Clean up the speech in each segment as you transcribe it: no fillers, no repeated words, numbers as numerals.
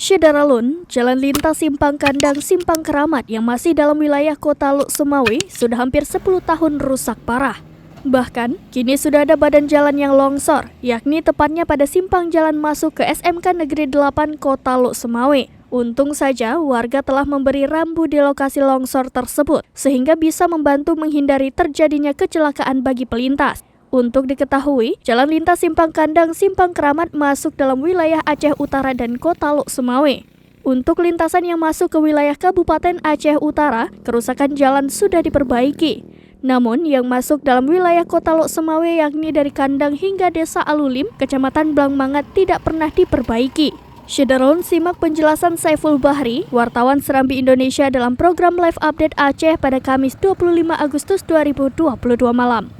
Syedaralun, jalan lintas Simpang Kandang Simpang Keramat yang masih dalam wilayah Kota Luk Sumawe sudah hampir 10 tahun rusak parah. Bahkan, kini sudah ada badan jalan yang longsor, yakni tepatnya pada simpang jalan masuk ke SMK Negeri 8 Kota Luk Sumawe. Untung saja warga telah memberi rambu di lokasi longsor tersebut, sehingga bisa membantu menghindari terjadinya kecelakaan bagi pelintas. Untuk diketahui, jalan lintas Simpang Kandang Simpang Keramat masuk dalam wilayah Aceh Utara dan Kota Luk Sumawe. Untuk lintasan yang masuk ke wilayah Kabupaten Aceh Utara, kerusakan jalan sudah diperbaiki. Namun yang masuk dalam wilayah Kota Luk Sumawe yakni dari Kandang hingga Desa Alulim, Kecamatan Blangmangat tidak pernah diperbaiki. Syedaralun, simak penjelasan Saiful Bahri, wartawan Serambi Indonesia dalam program Live Update Aceh pada Kamis 25 Agustus 2022 malam.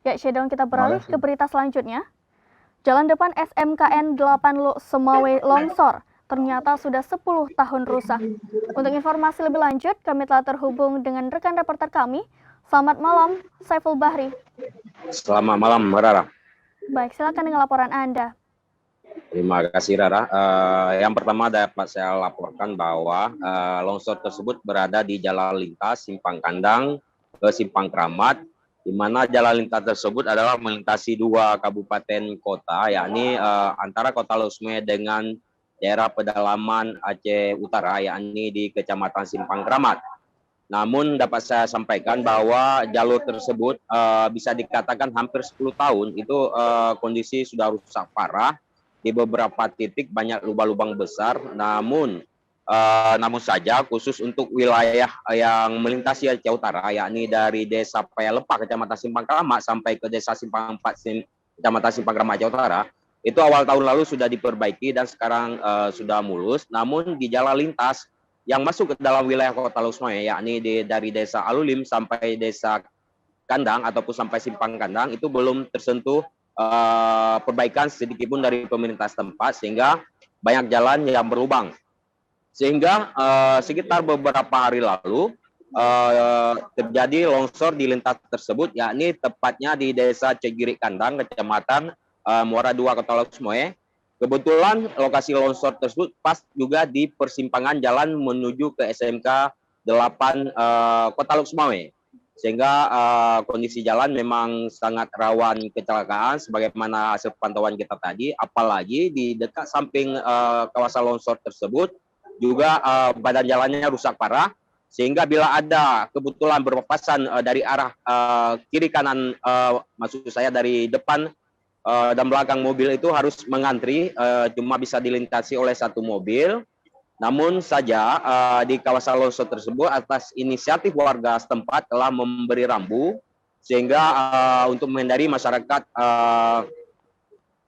Ya, Syedaralun, kita beralih ke berita selanjutnya. Jalan depan SMKN 8 Luk Sumawe longsor, ternyata sudah 10 tahun rusak. Untuk informasi lebih lanjut, kami telah terhubung dengan rekan reporter kami. Selamat malam, Saiful Bahri. Selamat malam, Rara. Baik, silakan dengan laporan Anda. Terima kasih, Rara. Yang pertama dapat saya laporkan bahwa longsor tersebut berada di jalan lintas Simpang Kandang ke Simpang Keramat, di mana jalan lintas tersebut adalah melintasi dua kabupaten kota, yakni antara Kota Luk Sumawe dengan daerah pedalaman Aceh Utara, yakni di Kecamatan Simpang Keramat. Namun dapat saya sampaikan bahwa jalur tersebut bisa dikatakan hampir 10 tahun itu kondisi sudah rusak parah. Di beberapa titik banyak lubang-lubang besar, namun saja khusus untuk wilayah yang melintasi Aceh Utara, yakni dari Desa Payalepa, Kecamatan Simpang Keramat sampai ke Desa Simpang 4, Kecamatan Simpang Keramat Aceh Utara, itu awal tahun lalu sudah diperbaiki dan sekarang sudah mulus. Namun di jalan lintas yang masuk ke dalam wilayah Kota Luk Sumawe, yakni dari Desa Alulim sampai Desa Kandang ataupun sampai Simpang Kandang, itu belum tersentuh perbaikan sedikitpun dari pemerintah setempat, sehingga banyak jalan yang berlubang. Sehingga sekitar beberapa hari lalu terjadi longsor di lintas tersebut, yakni tepatnya di Desa Cegirik Kandang, Kecamatan Muara II, Kota Luk Sumawe. Kebetulan lokasi longsor tersebut pas juga di persimpangan jalan menuju ke SMK 8 Kota Luk Sumawe. Sehingga kondisi jalan memang sangat rawan kecelakaan sebagaimana hasil pantauan kita tadi, apalagi di dekat samping kawasan longsor tersebut juga badan jalannya rusak parah, sehingga bila ada kebetulan berpapasan dari arah kiri kanan, maksud saya dari depan dan belakang mobil itu harus mengantri, cuma bisa dilintasi oleh satu mobil. Namun saja di kawasan longsor tersebut atas inisiatif warga setempat telah memberi rambu, sehingga untuk menghindari masyarakat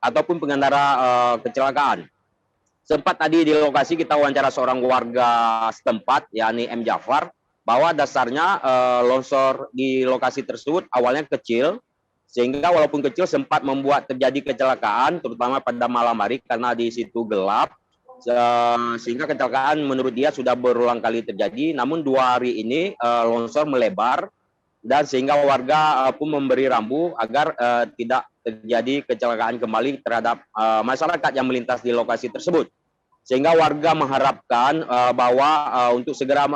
ataupun pengendara kecelakaan. Sempat tadi di lokasi kita wawancara seorang warga setempat, yakni M. Jafar, bahwa dasarnya longsor di lokasi tersebut awalnya kecil, sehingga walaupun kecil sempat membuat terjadi kecelakaan, terutama pada malam hari karena di situ gelap, sehingga kecelakaan menurut dia sudah berulang kali terjadi. Namun 2 hari ini longsor melebar, dan sehingga warga pun memberi rambu agar tidak terjadi kecelakaan kembali terhadap masyarakat yang melintas di lokasi tersebut. Sehingga warga mengharapkan bahwa untuk segera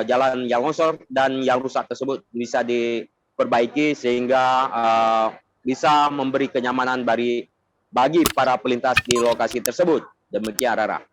jalan yang longsor dan yang rusak tersebut bisa diperbaiki, sehingga bisa memberi kenyamanan bagi para pelintas di lokasi tersebut. Demikian, Rara.